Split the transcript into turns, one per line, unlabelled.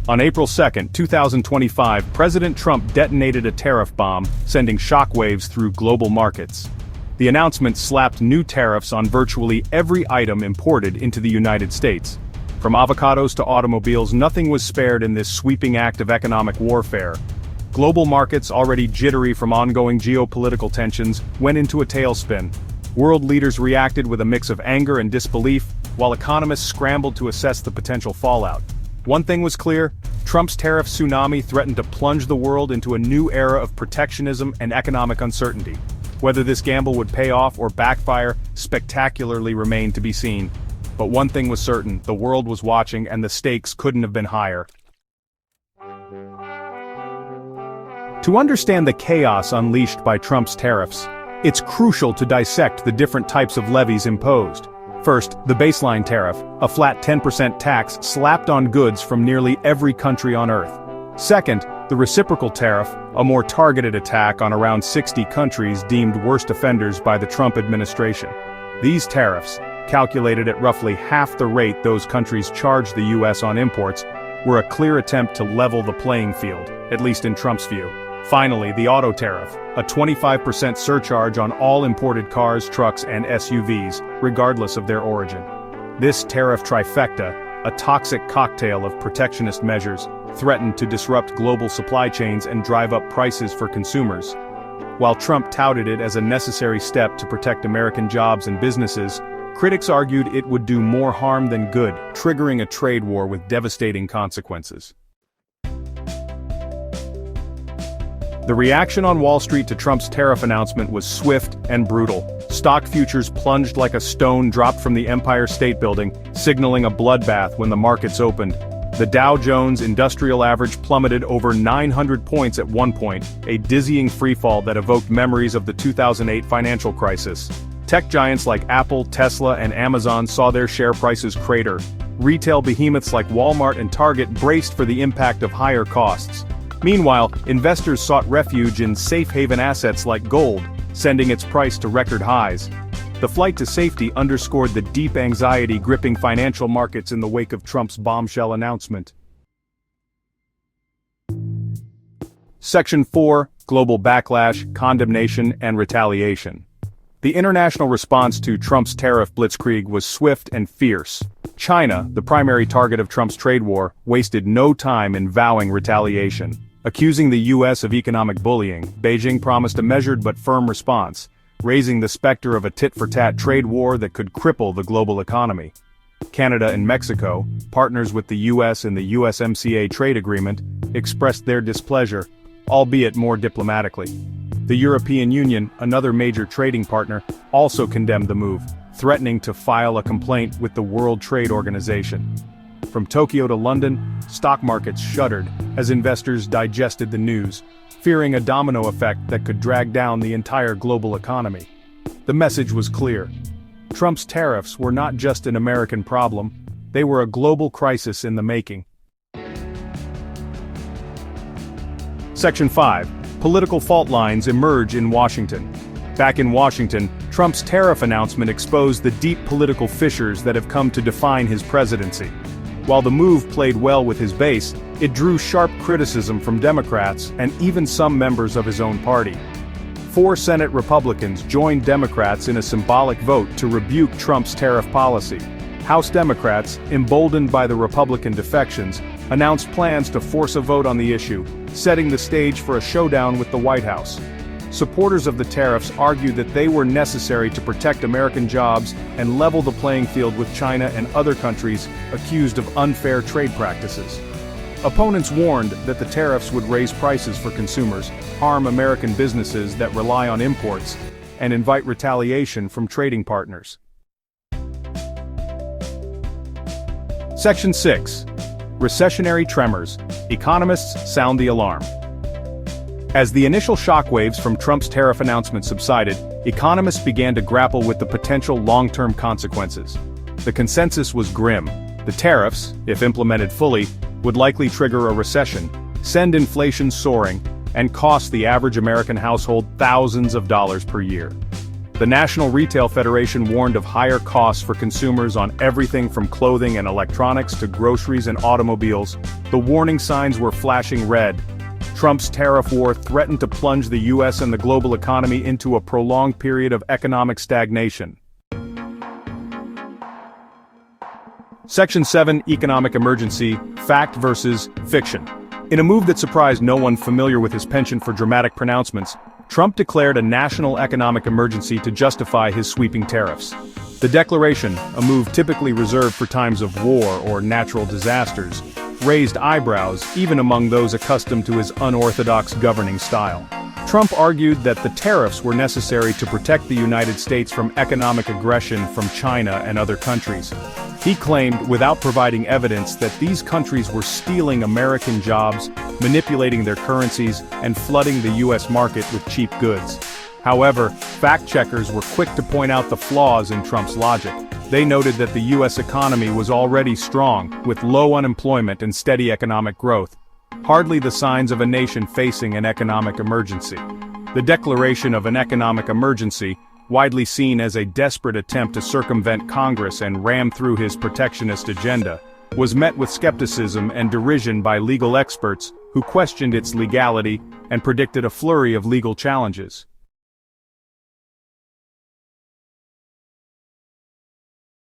On April 2, 2025, President Trump detonated a tariff bomb, sending shockwaves through global markets. The announcement slapped new tariffs on virtually every item imported into the United States. From avocados to automobiles, nothing was spared in this sweeping act of economic warfare. Global markets, already jittery from ongoing geopolitical tensions, went into a tailspin. World leaders reacted with a mix of anger and disbelief, while economists scrambled to assess the potential fallout. One thing was clear: Trump's tariff tsunami threatened to plunge the world into a new era of protectionism and economic uncertainty. Whether this gamble would pay off or backfire spectacularly remained to be seen. But one thing was certain: the world was watching, and the stakes couldn't have been higher. To understand the chaos unleashed by Trump's tariffs, it's crucial to dissect the different types of levies imposed. First, the baseline tariff, a flat 10% tax slapped on goods from nearly every country on Earth. Second, the reciprocal tariff, a more targeted attack on around 60 countries deemed worst offenders by the Trump administration. These tariffs, calculated at roughly half the rate those countries charged the U.S. on imports, were a clear attempt to level the playing field, at least in Trump's view. Finally, the auto tariff, a 25% surcharge on all imported cars, trucks, and SUVs, regardless of their origin. This tariff trifecta, a toxic cocktail of protectionist measures, threatened to disrupt global supply chains and drive up prices for consumers. While Trump touted it as a necessary step to protect American jobs and businesses, critics argued it would do more harm than good, triggering a trade war with devastating consequences. The reaction on Wall Street to Trump's tariff announcement was swift and brutal. Stock futures plunged like a stone dropped from the Empire State Building, signaling a bloodbath when the markets opened. The Dow Jones Industrial Average plummeted over 900 points at one point, a dizzying freefall that evoked memories of the 2008 financial crisis. Tech giants like Apple, Tesla, and Amazon saw their share prices crater. Retail behemoths like Walmart and Target braced for the impact of higher costs. Meanwhile, investors sought refuge in safe haven assets like gold, sending its price to record highs. The flight to safety underscored the deep anxiety gripping financial markets in the wake of Trump's bombshell announcement. Section 4: Global Backlash, Condemnation, and Retaliation. The international response to Trump's tariff blitzkrieg was swift and fierce. China, the primary target of Trump's trade war, wasted no time in vowing retaliation. Accusing the U.S. of economic bullying, Beijing promised a measured but firm response, raising the specter of a tit-for-tat trade war that could cripple the global economy. Canada and Mexico, partners with the U.S. in the USMCA trade agreement, expressed their displeasure, albeit more diplomatically. The European Union, another major trading partner, also condemned the move, threatening to file a complaint with the World Trade Organization. From Tokyo to London, stock markets shuddered as investors digested the news, fearing a domino effect that could drag down the entire global economy. The message was clear. Trump's tariffs were not just an American problem, they were a global crisis in the making. Section 5: Political fault lines emerge in Washington. Back in Washington, Trump's tariff announcement exposed the deep political fissures that have come to define his presidency. While the move played well with his base, it drew sharp criticism from Democrats and even some members of his own party. 4 Senate Republicans joined Democrats in a symbolic vote to rebuke Trump's tariff policy. House Democrats, emboldened by the Republican defections, announced plans to force a vote on the issue, setting the stage for a showdown with the White House. Supporters of the tariffs argued that they were necessary to protect American jobs and level the playing field with China and other countries accused of unfair trade practices. Opponents warned that the tariffs would raise prices for consumers, harm American businesses that rely on imports, and invite retaliation from trading partners. Section 6: Recessionary Tremors. Economists sound the alarm. As the initial shockwaves from Trump's tariff announcement subsided, economists began to grapple with the potential long-term consequences. The consensus was grim. The tariffs, if implemented fully, would likely trigger a recession, send inflation soaring, and cost the average American household thousands of dollars per year. The National Retail Federation warned of higher costs for consumers on everything from clothing and electronics to groceries and automobiles. The warning signs were flashing red. Trump's tariff war threatened to plunge the US and the global economy into a prolonged period of economic stagnation. Section 7, Economic Emergency, Fact versus Fiction. In a move that surprised no one familiar with his penchant for dramatic pronouncements, Trump declared a national economic emergency to justify his sweeping tariffs. The declaration, a move typically reserved for times of war or natural disasters, raised eyebrows even among those accustomed to his unorthodox governing style. Trump argued that the tariffs were necessary to protect the United States from economic aggression from China and other countries. He claimed, without providing evidence, that these countries were stealing American jobs, manipulating their currencies, and flooding the U.S. market with cheap goods. However, fact-checkers were quick to point out the flaws in Trump's logic. They noted that the U.S. economy was already strong, with low unemployment and steady economic growth. Hardly the signs of a nation facing an economic emergency. The declaration of an economic emergency, widely seen as a desperate attempt to circumvent Congress and ram through his protectionist agenda, was met with skepticism and derision by legal experts who questioned its legality and predicted a flurry of legal challenges.